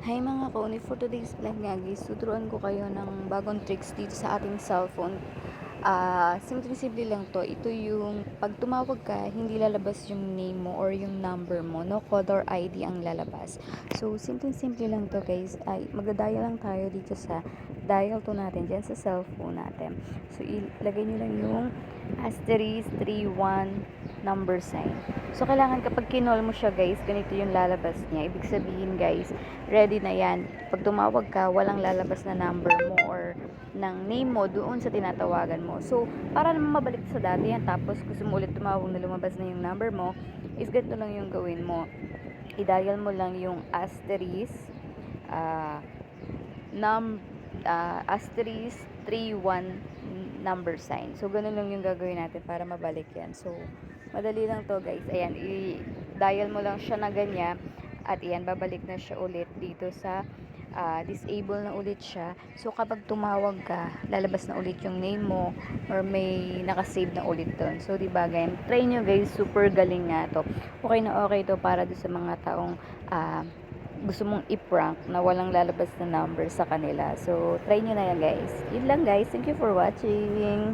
Hi mga kauni, for today's vlog nga guys, tuturuan ko kayo ng bagong tricks dito sa ating cellphone. Simple lang to. Ito yung pag tumawag ka, hindi lalabas yung name mo or yung number mo. No caller ID ang lalabas. So, simple lang to guys. Ay, magdadial lang tayo dito sa dial to natin dyan sa cellphone natin. So, ilagay nyo lang yung asterisk 31 number sign. So, kailangan kapag kinol mo siya guys, ganito yung lalabas niya. Ibig sabihin guys, ready na yan. Pag tumawag ka, walang lalabas na number mo or ng name mo doon sa tinatawagan mo. So, para naman mabalik sa dati yan, tapos gusto mo ulit tumawag na lumabas na yung number mo, is ganito lang yung gawin mo. I-dial mo lang yung asterisk, uh, num, asterisk 31 number sign. So, ganun lang yung gagawin natin para mabalik yan. So, madali lang to guys. Ayan, i-dial mo lang siya na ganyan. At ayan, babalik na siya ulit dito sa disable na ulit siya. So, kapag tumawag ka, lalabas na ulit yung name mo or may nakasave na ulit doon. So, diba, ganyan. Try nyo guys, super galing nga to. Okay na okay to para doon sa mga taong gusto mong i-prank na walang lalabas na number sa kanila. So, try nyo na yan guys. Yun lang guys. Thank you for watching.